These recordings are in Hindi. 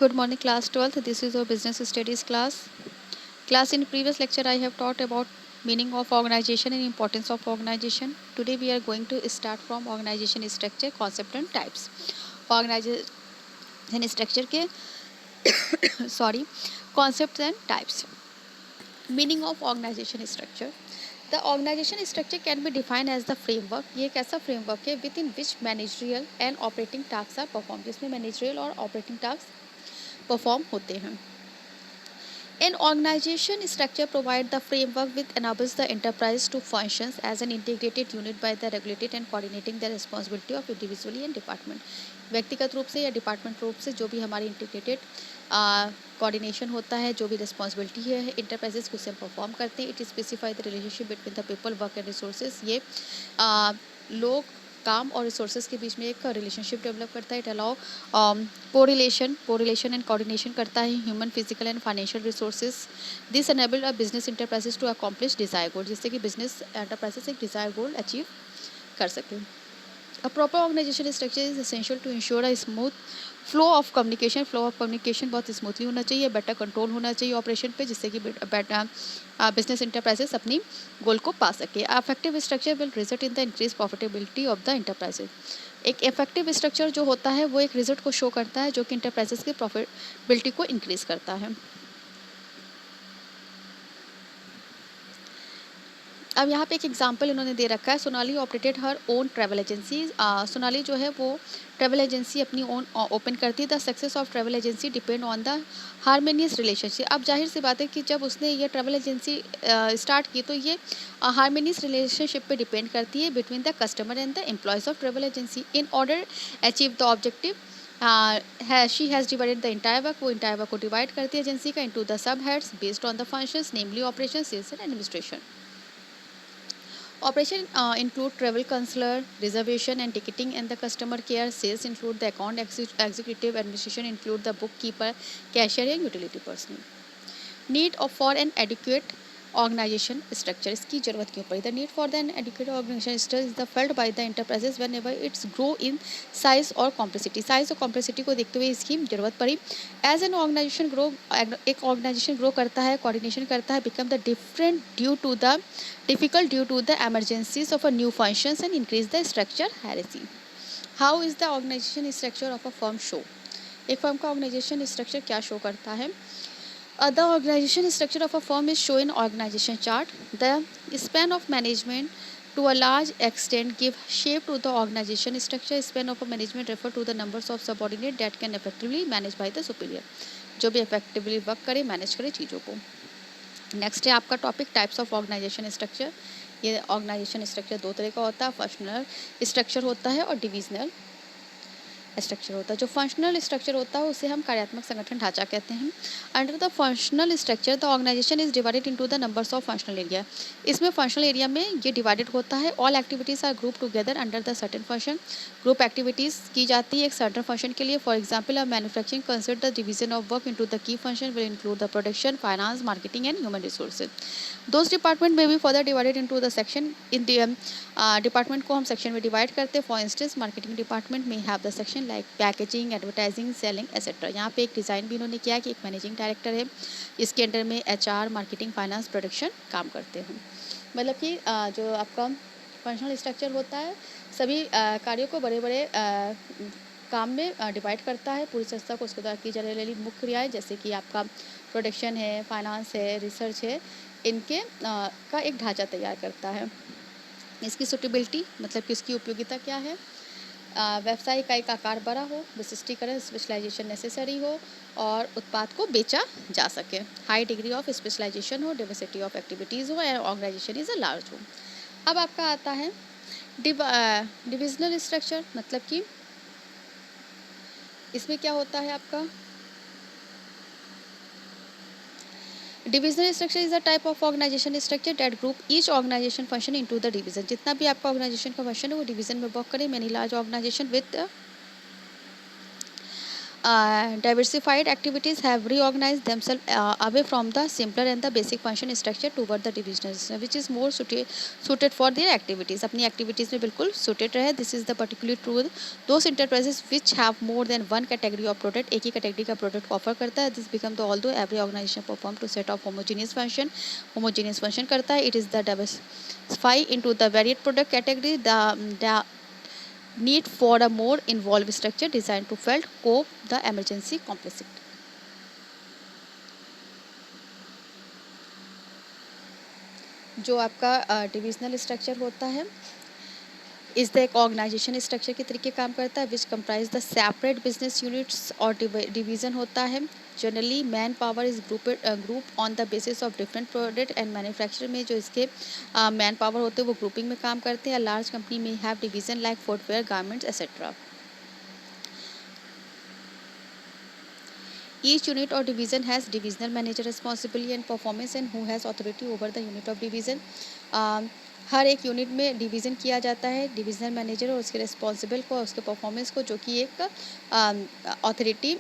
Good morning, class 12th. This is our business studies class. Class, in previous lecture I have taught about meaning of organization and importance of organization. Today we are going to start from organization structure, concept and types. Organization structure के sorry, concepts and types. Meaning of organization structure. The organization structure can be defined as the framework. ये एक ऐसा framework है within which managerial and operating tasks are performed, जिसमें managerial और operating tasks perform होते हैं. An organization structure provides the framework which enables the enterprise to function as an integrated unit by the regulated and coordinating the responsibility of individually and department. व्यक्तिगत रूप से या डिपार्टमेंट रूप से जो भी हमारी इंटीग्रेटेड कोऑर्डिनेशन होता है, जो भी रिस्पॉन्सिबिलिटी है इंटरप्राइजेस को उसे हम परफॉर्म करते हैं. It specify the relationship between the people, work and resources. ये लोग, काम और रिसोर्सेज के बीच में एक रिलेशनशिप डेवलप करता है. It allow correlation and coordination करता है human, physical and financial resources. This enable a business enterprises to accomplish desire goal, जिससे कि बिजनेस एंटरप्राइजेस एक डिजायर गोल अचीव कर सकें. A proper organization structure is essential to ensure a smooth flow of communication. Flow of communication बहुत स्मूथली होना चाहिए, बेटर कंट्रोल होना चाहिए ऑपरेशन पे, जिससे कि बेटर बिजनेस इंटरप्राइजेस अपनी गोल को पा सके. Effective structure will result in the increase profitability of the enterprises. एक इफेक्टिव स्ट्रक्चर जो होता है वो एक रिजल्ट को शो करता है जो कि इंटरप्राइजेस की प्रॉफिटेबिलिटी को इंक्रीज करता है. अब यहाँ पे एक एग्जांपल इन्होंने दे रखा है. Sonali operated her own travel agency. Sonali जो है वो ट्रैवल एजेंसी अपनी ओन ओपन करती है. The success of travel agency depend on the harmonious relationship. अब जाहिर सी बात है कि जब उसने ये ट्रैवल एजेंसी स्टार्ट की तो ये हारमोनियस रिलेशनशिप पे डिपेंड करती है between the customer and the employees of travel agency. In order achieve the objective she has divided the entire work. वो इंटायर वर्क को डिवाइड करती है एजेंसी का into the sub heads based on the functions, namely operation, sales and administration. Operation include travel counselor, reservation and ticketing and the customer care. Sales include the account executive. Administration include the bookkeeper, cashier and utility personnel. Need of for an adequate organization structure. इसकी ज़रूरत क्यों पड़ी? The need for the adequate organization structure is the felt by the enterprises whenever it's grow in size or complexity. Size और complexity को देखते हुए इसकी ज़रूरत पड़ी. As an organization grow, एक organization grow करता है, coordination करता है, become the difficult due to the emergencies of a new functions and increase the structure hierarchy. How is the organization structure of a firm show? एक फर्म का ऑर्गेनाइजेशन स्ट्रक्चर क्या शो करता है? The organization structure of a firm is shown in organization chart. The span of management to a large extent give shape to the organization structure. Span of a management refer to the numbers of subordinate that can effectively manage by the superior. जो भी effectively वर्क करे, मैनेज करे चीज़ों को. नेक्स्ट है आपका topic types of organisation structure. ये ऑर्गेनाइजेशन स्ट्रक्चर दो तरह का होता है. फंक्शनल स्ट्रक्चर होता है और डिविजनल स्ट्रक्चर होता है. जो फंक्शनल स्ट्रक्चर होता है उसे हम कार्यात्मक संगठन ढांचा कहते हैं. Under the functional structure the organisation is divided into the numbers of functional area. इसमें फंक्शनल एरिया में ये डिवाइडेड होता है. All activities are group together under the certain function. Group activities की जाती है एक सर्टेन फंक्शन के लिए. For example a manufacturing consider the division of work into the key function will include the production, finance, marketing and human resources. Those department में भी further divided into the section. In department को हम सेक्शन में डिवाइड करते हैं. फॉर इंस्टेंस मार्केटिंग डिपार्टमेंट में have the section like packaging, advertising, selling etcetera. यहाँ पे एक डिज़ाइन भी इन्होंने किया कि एक मैनेजिंग डायरेक्टर है, इसके अंडर में HR, मार्केटिंग, फाइनेंस, प्रोडक्शन काम करते हैं. मतलब कि जो आपका फंक्शनल स्ट्रक्चर होता है सभी कार्यों को बड़े बड़े काम में डिवाइड करता है. पूरी संस्था को उसके द्वारा की जाने वाली मुख्य क्रियाएं जैसे कि आपका प्रोडक्शन है, फाइनेंस है, रिसर्च है, इनके का एक ढांचा तैयार करता है. इसकी सुटेबिलिटी मतलब कि इसकी उपयोगिता क्या है? व्यवसाय इकाई का आकार बड़ा हो, विशिष्टीकरण स्पेशलाइजेशन नेसेसरी हो और उत्पाद को बेचा जा सके. हाई डिग्री ऑफ स्पेशलाइजेशन हो, डाइवर्सिटी ऑफ एक्टिविटीज़ हो and organisation is a large हो. अब आपका आता है डिविजनल स्ट्रक्चर. मतलब कि इसमें क्या होता है आपका divisional structure is a type of organisation structure that group each organisation function into the division. जितना भी आपका ऑर्गेनाइजेशन का फंक्शन है वो डिवीजन में वर्क करे. Many large organisation with diversified activities have reorganized themselves away from the simpler and the basic function structure toward the divisions which is more suited for their activities. अपनी activities में बिल्कुल suited रहे. This is the particularly true those enterprises which have more than one category of product. एक ही category का product offer करता है. This become the although every organization perform to set of homogeneous function करता है. It is the diversify into the varied product category. The need for a more involved structure designed to cope the emergency complexity. जो आपका डिविजनल स्ट्रक्चर होता है इस द एक ऑर्गेनाइजेशन स्ट्रक्चर के तरीके काम करता है which comprise the separate business units और डिवीजन होता है. Generally manpower is group on the basis of different product and manufacture में जो इसके मैन पावर होते हैं वो ग्रुपिंग में काम करते हैं. लार्ज कंपनी में have division like footwear garments etcetera. Each unit or division has divisional manager responsibility and performance and who has authority over the unit of division. हर एक यूनिट में डिवीज़न किया जाता है डिविजनल मैनेजर और उसके रिस्पॉन्सिबल को उसके परफॉर्मेंस को जो कि एक अथॉरिटी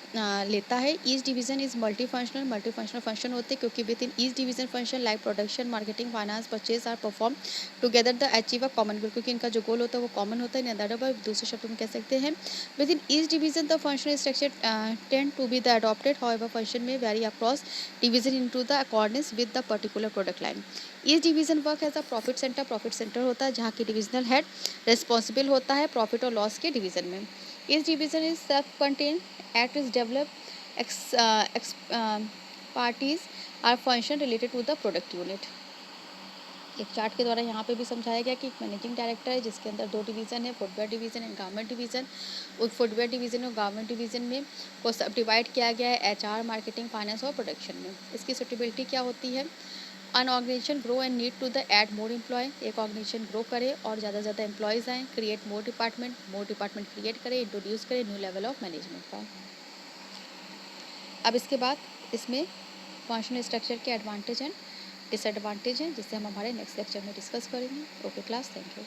लेता है. Each division is multi functional function होते हैं क्योंकि within each division function like production marketing finance purchase are perform together the achieve a common goal क्योंकि इनका जो गोल होता है वो कॉमन होता है. अदर दूसरे शब्दों में कह सकते हैं within each division the functional structure tend to be the adopted however function may vary across division into the accordance with the particular product line. Each division work as a profit centre होता है जहाँ की डिविजनल हेड रिस्पॉन्सिबल होता है प्रॉफिट और लॉस के डिवीजन में. इस division is self contain act is develop parties are function related to the product unit. एक चार्ट के द्वारा यहाँ पे भी समझाया गया कि एक मैनेजिंग डायरेक्टर है जिसके अंदर दो डिवीज़न है footwear division and garment division. उस फुटवेयर डिवीज़न और गारमेंट डिवीज़न में को सब डिवाइड किया गया है HR मार्केटिंग फाइनेंस और प्रोडक्शन में. इसकी सुटेबिलिटी क्या होती है. An organisation grow and need to the add more employ. एक ऑर्गेनाइजेशन ग्रो करे और ज़्यादा एम्प्लॉयज़ आएँ क्रिएट मोर डिपार्टमेंट क्रिएट करे इंट्रोड्यूस करे न्यू लेवल ऑफ मैनेजमेंट का. अब इसके बाद इसमें फंक्शनल स्ट्रक्चर के एडवांटेज एंड डिसएडवांटेज हैं जिससे हम हमारे नेक्स्ट लेक्चर में डिस्कस करेंगे. Okay class, thank you.